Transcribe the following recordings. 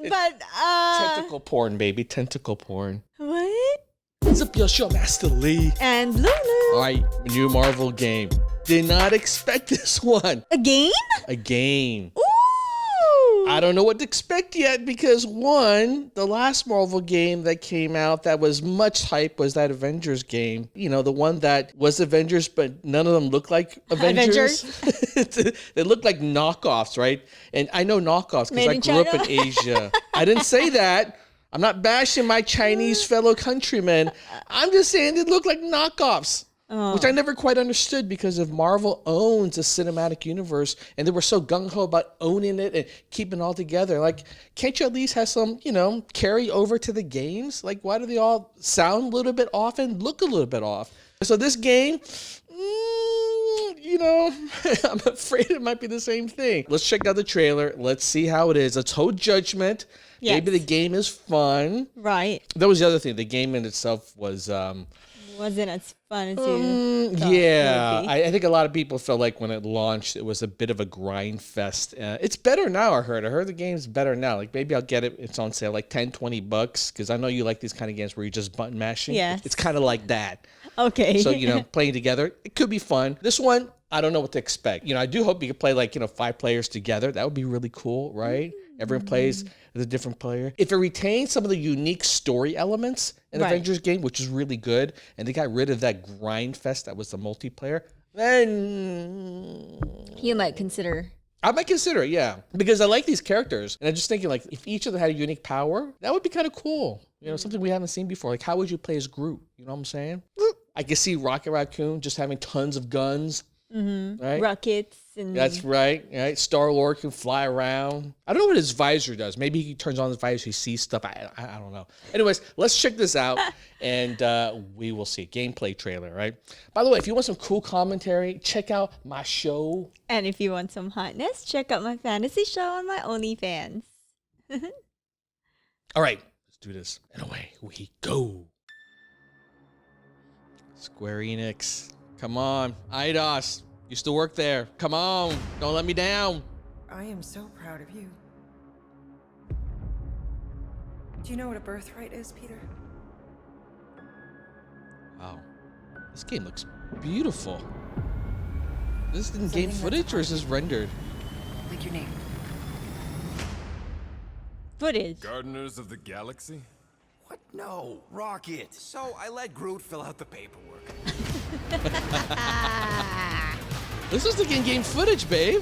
but Tentacle porn, baby. Tentacle porn. what? What's up, your show, Master Lee? And Lulu. All right, new Marvel game. Did not expect this one. A game? A game. Ooh. I don't know what to expect yet because one, the last Marvel game that came out that was much hype was that Avengers game. You know, the one that was Avengers, but none of them looked like Avengers. They looked like knockoffs, right? And I know knockoffs because I grew up in Asia. I didn't say that. I'm not bashing my Chinese fellow countrymen. I'm just saying they look like knockoffs. Which I never quite understood because if Marvel owns a cinematic universe and they were so gung-ho about owning it and keeping it all together, like, can't you at least have some, carry over to the games? Like, why do they all sound a little bit off and look a little bit off? So this game, I'm afraid it might be the same thing. Let's check out the trailer. Let's see how it is. Let's hold judgment. Yes. Maybe the game is fun. Right. That was the other thing. The game in itself was... wasn't as fun as you thought. Yeah, I think a lot of people felt like when it launched, it was a bit of a grind fest. It's better now, I heard. I heard the game's better now. Like, maybe I'll get it. It's on sale, like $10, $20, because I know you like these kind of games where you're just button mashing. Yeah. It's kind of like that. Okay. So, playing together, it could be fun. This one, I don't know what to expect. I do hope you could play, 5 players together. That would be really cool, right? Everyone plays with a different player. If it retains some of the unique story elements in Avengers game, which is really good, and they got rid of that grind fest that was the multiplayer, then... You might consider... I might consider it, yeah. Because I like these characters. And I'm just thinking, if each of them had a unique power, that would be kind of cool. Something we haven't seen before. Like, how would you play as Groot? You know what I'm saying? I can see Rocket Raccoon just having tons of guns. Mm-hmm. Right? Rockets. And... That's right. Star-Lord can fly around. I don't know what his visor does. Maybe he turns on his visor, he sees stuff. I don't know. Anyways, let's check this out, and we will see. Gameplay trailer, right? By the way, if you want some cool commentary, check out my show. And if you want some hotness, check out my fantasy show on my OnlyFans. All right, let's do this. And away we go. Square Enix. Come on, Eidos. You still work there. Come on, don't let me down. I am so proud of you. Do you know what a birthright is, Peter? Wow, this game looks beautiful. This is in game footage or is this rendered? Like your name. Footage. Gardeners of the Galaxy? What? No, Rocket. So I let Groot fill out the paperwork. This is the in-game footage, babe.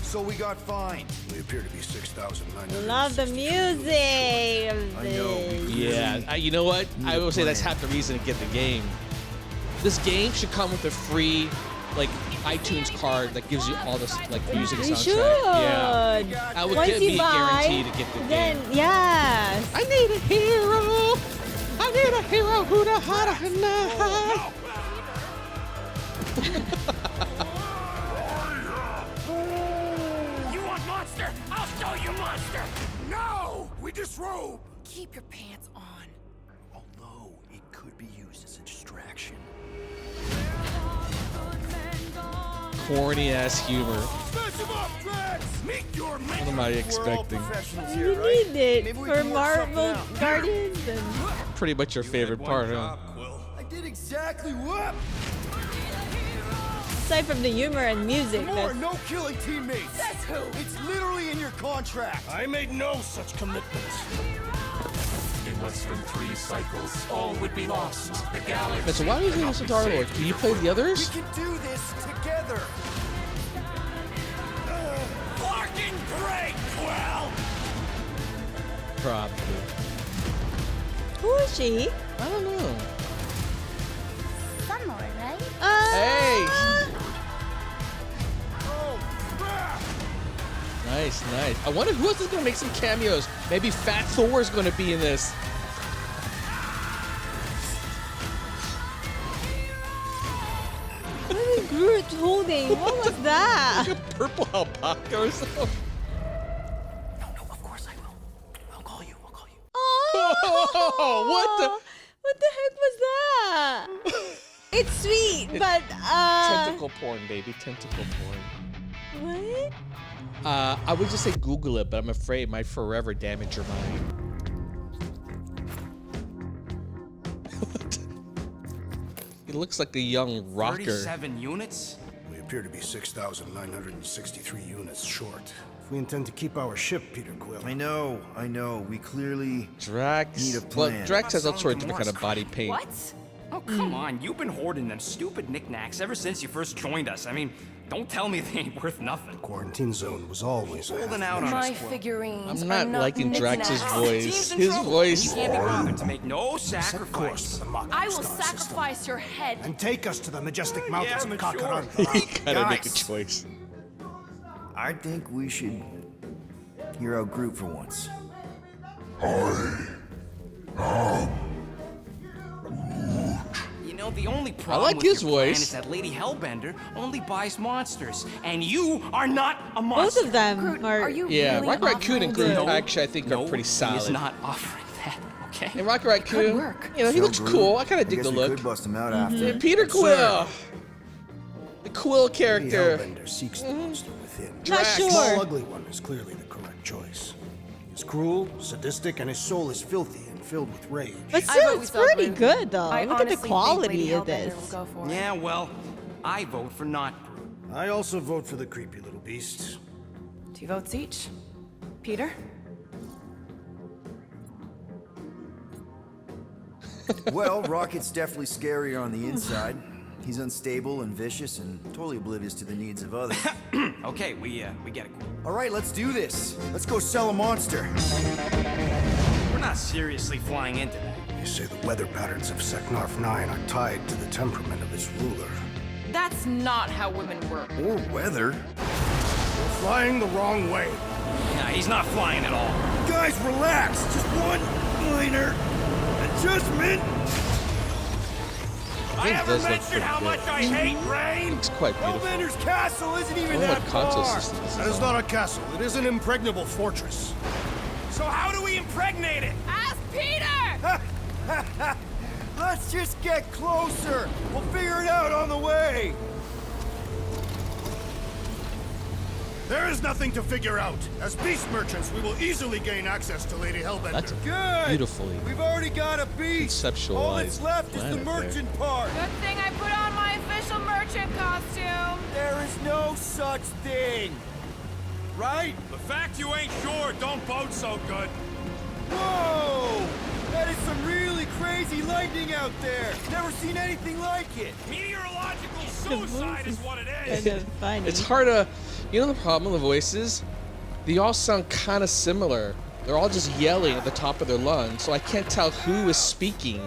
So we got fined. We appear to be 6,900. Love the music of this. Yeah, you know what? I will say that's half the reason to get the game. This game should come with a free, iTunes card that gives you all this, music soundtrack. You should. Yeah. I would Once be you buy, guaranteed to get the then, game. yes. I need a hero. I need a hero who the hotter than I. You want monster? I'll show you monster. No, we disrobe. Keep your pants on. Although it could be used as a distraction. Corny ass humor. Meet your What am I expecting? You need it for Marvel Guardians and... Pretty much your favorite part, huh? I did exactly what? Aside from the humor and music, More no killing teammates. That's who. It's literally in your contract. I made no such commitments. In less than 3 cycles, all would be lost. The galaxy. So why was this Star-Lord? Can you play the others? We can do this together. Fucking great, Quill! Probably. who is she? I don't know. Somewhere, right? Hey! Oh, crap! Nice, nice. I wonder who else is going to make some cameos. Maybe Fat Thor is going to be in this. What is Groot holding? What was that? Like a purple alpaca or something. No, of course I will. I'll call you. Oh, What the heck was that? It's sweet, but Tentacle porn, baby. Tentacle porn. What? I would just say Google it, but I'm afraid it might forever damage your mind. It looks like a young rocker. 37 units? We appear to be 6,963 units short. If we intend to keep our ship, Peter Quill. I know. We clearly Drax. need a Well, plan. Drax has all Sounds sorts of like different kind of Morse body code. paint. What? Oh, come on. You've been hoarding them stupid knickknacks ever since you first joined us. I mean, don't tell me they ain't worth nothing. Quarantine zone was always a Holding half out on measure. us, My Quill. figurines I'm are not liking Drax's knickknacks. voice. Team's in His trouble, voice. and you can't be bothered to make no Set course sacrifice. for the Mako I will star system sacrifice your head. and take us to the majestic mountains I'm of sure. Kakaranda. Gotta make a Guys. choice. I think we should hear our group for once. You know, the only problem like with his your plan voice. is that Lady Hellbender only buys monsters, and you are not a monster. Both of them Groot, are. are you Yeah, really Rocket Raccoon and Groot offering actually I think No, are pretty he is solid. not offering that, okay? And Rocket Raccoon, work. you know, he So, looks Groot, cool. I kind of dig guess the we look. could bust him out after. And Peter Quill, the Quill The character. Hellbender seeks the monster within. Not Drax. The sure. small ugly one is clearly the correct choice. He's cruel, sadistic, and his soul is filthy and filled with rage. But I've still, always it's thought pretty Groot- good though. I Look at the honestly think quality Lady of Hellbender this. will go for it. Yeah, well, I vote for not Groot. I also vote for the creepy little beast. 2 votes each. Peter? Well, Rocket's definitely scarier on the inside. He's unstable and vicious and totally oblivious to the needs of others. Okay, we get it. All right, let's do this. Let's go sell a monster. We're not seriously flying into that. They say the weather patterns of Seknarf 9 are tied to the temperament of its ruler. That's not how women work. Or weather. We're flying the wrong way. Nah, he's not flying at all. Guys, relax. Just one minor adjustment. I ever mentioned how much I hate rain? It's quite beautiful. Hellbender's castle isn't even wonder that what console far. system this is That is on. not a castle. It is an impregnable fortress. So how do we impregnate it? Ask Peter! Let's just get closer. We'll figure it out on the way. There is nothing to figure out. As beast merchants, we will easily gain access to Lady Hellbender. That's a Good. beautifully We've already got a beast. conceptualized All that's left is the planet there. merchant part. Good thing I put on my official merchant costume. There is no such thing. Right? The fact you ain't sure don't bode so good. Whoa! That is some really crazy lightning out there. Never seen anything like it. Meteorological suicide is what it is. Kind of funny. It's hard to, you know, the problem with the voices, they all sound kind of similar. They're all just yelling at the top of their lungs, so I can't tell who is speaking.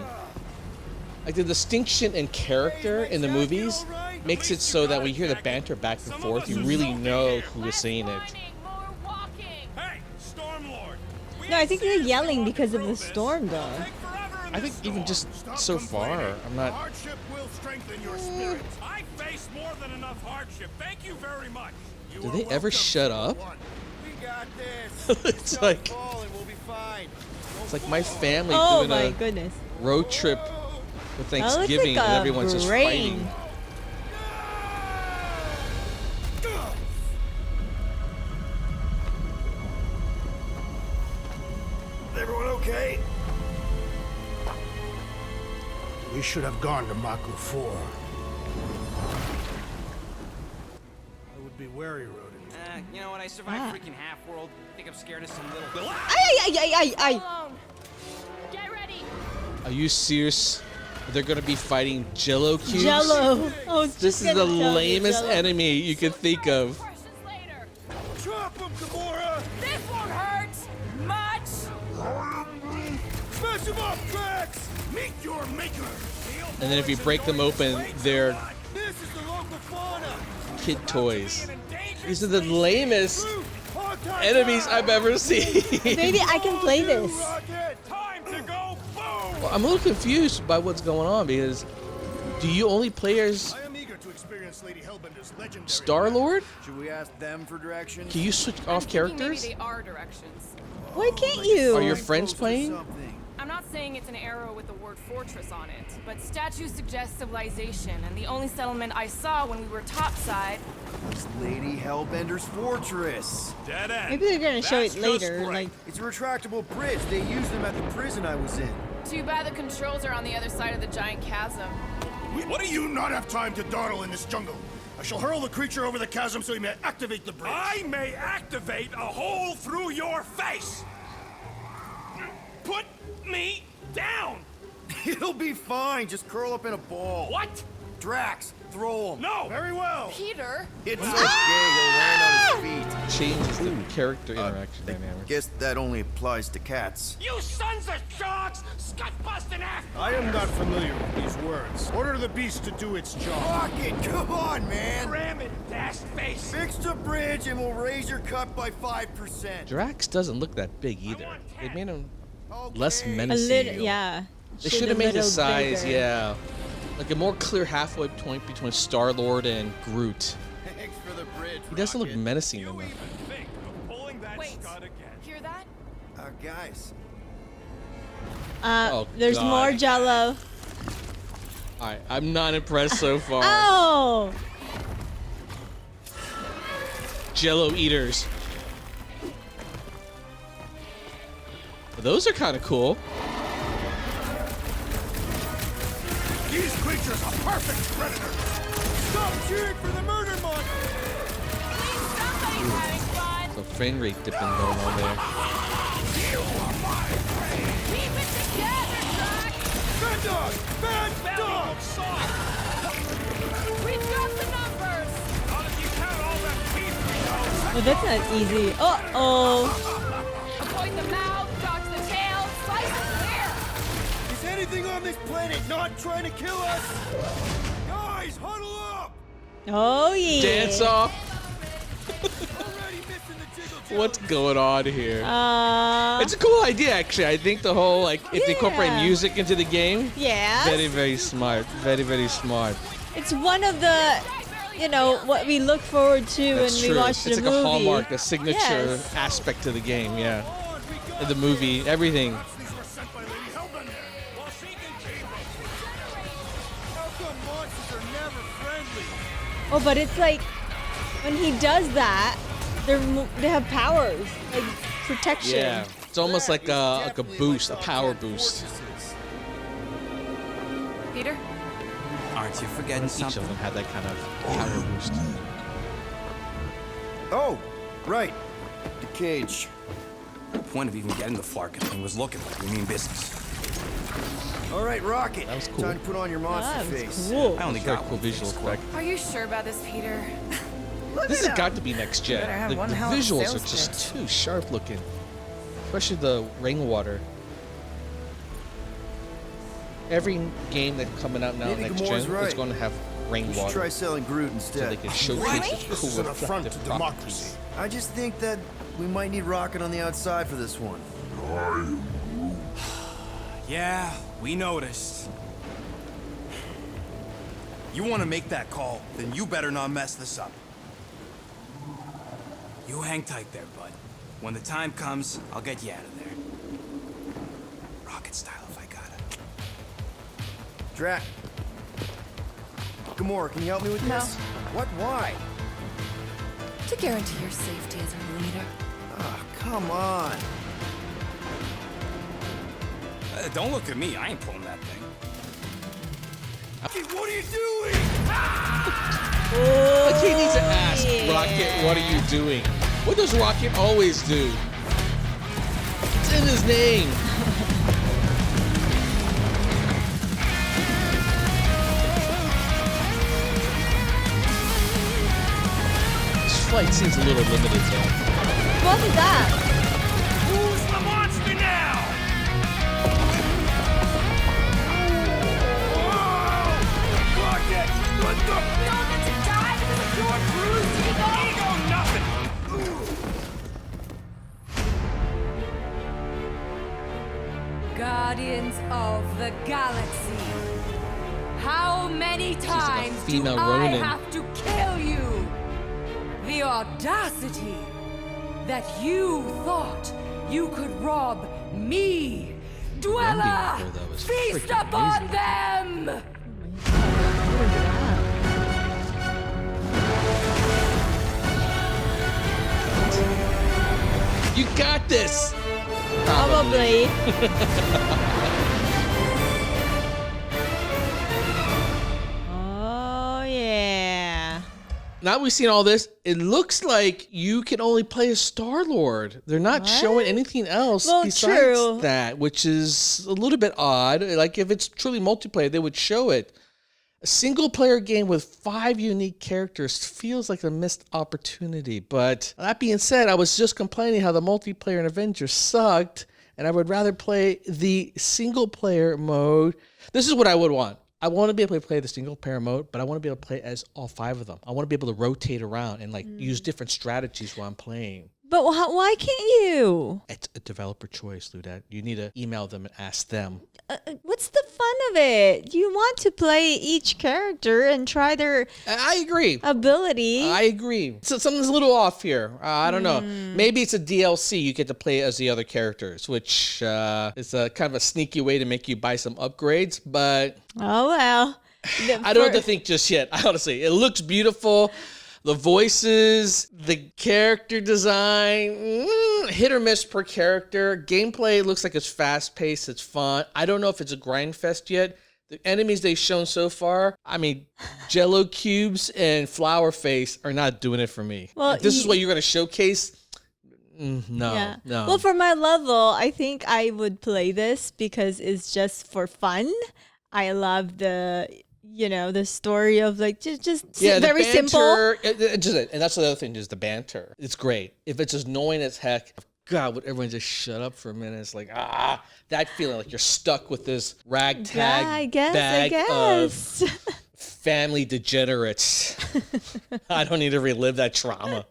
Like the distinction in character in the movies makes it so that when you hear the banter back and forth, you really know who is saying it. Running, more walking. Hey, Stormlord. we No, I ain't think they're serious yelling about because of the this. storm though. Take forever in I this think even storm. just Stop so far, complaining. I'm not. Hardship will strengthen your spirit. I face more than enough hardship. Thank you very much. You Do are they ever welcome, shut up? one. We got this. It's like Fall and we'll be fine. it's like my family Oh doing my a goodness. road trip for looks Thanksgiving like and a everyone's just brain. fighting. Everyone okay? We should have gone to Maku 4. I would be wary, Rodent. You know what? I survived Ah. freaking Half-World. Think I'm scared of some little... Ay. Alone. Get ready. Are you serious? They're gonna be fighting Jello cubes? Jello. Oh, it's This just is the gonna tell me lamest Jell-O. enemy you could think of. Questions later. Drop him, Gamora! This won't hurt much. Smash him up, Drax! Meet your maker! And then if you break them open, they're This is the local fauna! kid toys. These are the lamest enemies I've ever seen. Maybe I can play this. Time to go boom! Well, I'm a little confused by what's going on because do you only play as I am eager to experience Lady Hellbender's legendary... Star-Lord? Should we ask them for directions? Can you switch off characters? Maybe they are directions. Why can't you? Are your friends Post or playing? something. I'm not saying it's an arrow with the word fortress on it, but statues suggest civilization, and the only settlement I saw when we were topside. It's Lady Hellbender's fortress. Dead end. Maybe they're gonna show it That's just later. great. Like, It's a retractable bridge. They used them at the prison I was in. Too bad the controls are on the other side of the giant chasm. What do you not have time to dawdle in this jungle? I shall hurl the creature over the chasm so he may activate the bridge. I may activate a hole through your face! Put me down! It'll be fine. Just curl up in a ball. What? Drax, throw him. No! Very well. Peter? It's so gay he'll land on his feet. Changes the character interaction I dynamic. guess that only applies to cats. You sons of dogs! Scut busting after! I am not familiar with these words. Order the beast to do its job. Rocket, come on, man. Ram it, dash face! Fix the bridge and we'll raise your cut by 5%. Drax doesn't look that big either. They made him less Okay. a menacing. little, yeah. They should have made his a little size, bigger. yeah. Like a more clear halfway point between Star-Lord and Groot. Thanks for the bridge, He doesn't look Rocket. menacing You enough. even think of pulling that Wait. stud again? Hear that? Guys. Oh, There's God. more Jello. Alright, I'm not impressed so far. Oh! Jello eaters. Those are kind of cool. These creatures are perfect predators. Stop cheering for the murder monster! Somebody's having fun. So frame rate dipping going on there. Keep it together, Doc. Bad dog! Bad dog! We've got the numbers. Not if you count all that teeth we know. Well, that's not easy. Uh-oh. Avoid the mouth, dodge the tail, slice and clear. Is anything on this planet not trying to kill us? Guys, huddle up! Oh, yeah. Dance off. Already missing the jiggle jello. What's going on here? Uh, It's a cool idea, actually. I think the whole, like, if they incorporate Yeah. music into the game, yeah. very, very smart. Very, very smart. It's one of the, you know, what we look forward to That's when we true. watch the It's like movie. a hallmark, a signature Yes. aspect to the game, yeah. In the movie, everything. These were sent by Lady Hellbender. Well, she can keep them. How come monsters are never friendly? Oh, but it's like when he does that, they have powers, like protection. Yeah. It's almost like a boost, a power boost. Peter? Aren't you forgetting Each of them had that kind of power boost. Oh, right. The cage. The point of even getting the Flarkin thing was looking like we mean business. All right, Rocket. That was cool. Time to put on your monster That was face. cool. I only Very got cool one visual face, effect. Are you sure about this, Peter? This has got to be next gen. Better have The one hell of a visuals are sales just pitch. too sharp looking, especially the rainwater. Every game that's coming out now Maybe next Gamora's gen is right. going to have We should rainwater, try selling Groot so instead. they can showcase its This cool is an affront to reflective democracy. properties. I just think that we might need Rocket on the outside for this one. Yeah, we noticed. You want to make that call, then you better not mess this up. You hang tight there, bud. When the time comes, I'll get you out of there. Rocket style if I got it. Drac. Gamora, can you help me with No. this? What? Why? To guarantee your safety as a leader. Ah, come on. Don't look at me, I ain't pulling that thing. What are you doing? Like he needs to ask Rocket, what are you doing? What does Rocket always do? It's in his name. This fight seems a little limited though. What was that? Who's the monster now? Rocket! What the? We all get to die because of your bruised ego? Ego nothing! Guardians of the Galaxy. How many like a times do female I Ronin. have to kill you? The audacity that you thought you could rob me, Dweller! Though, was Feast freaking upon amazing. them! You got this. Probably. Oh, yeah. Now we've seen all this, it looks like you can only play as Star-Lord. They're not showing anything else besides true. that, which is a little bit odd. Like, if it's truly multiplayer, they would show it. A single-player game with 5 unique characters feels like a missed opportunity. But that being said, I was just complaining how the multiplayer in Avengers sucked, and I would rather play the single-player mode. This is what I would want. I want to be able to play the single-player mode, but I want to be able to play as all 5 of them. I want to be able to rotate around and use different strategies while I'm playing. But why can't you? It's a developer choice, Ludette. You need to email them and ask them. What's the fun of it? You want to play each character and try their I agree. ability. I agree. So something's a little off here. I don't know. Maybe it's a DLC. You get to play as the other characters, which is a kind of a sneaky way to make you buy some upgrades. But Oh, well. I don't have to think just yet. Honestly, it looks beautiful. The voices, the character design, hit or miss per character. Gameplay looks like it's fast-paced, it's fun. I don't know if it's a grind fest yet. The enemies they've shown so far, I mean, Jello cubes and Flower Face are not doing it for me. Well, if this is what you're going to showcase, no. Well, for my level, I think I would play this because it's just for fun. I love the story of just Yeah, very the simple. banter, and that's the other thing, is the banter. It's great. If it's as annoying as heck, God, would everyone just shut up for a minute? It's like, that feeling like you're stuck with this ragtag bag of family degenerates. I don't need to relive that trauma.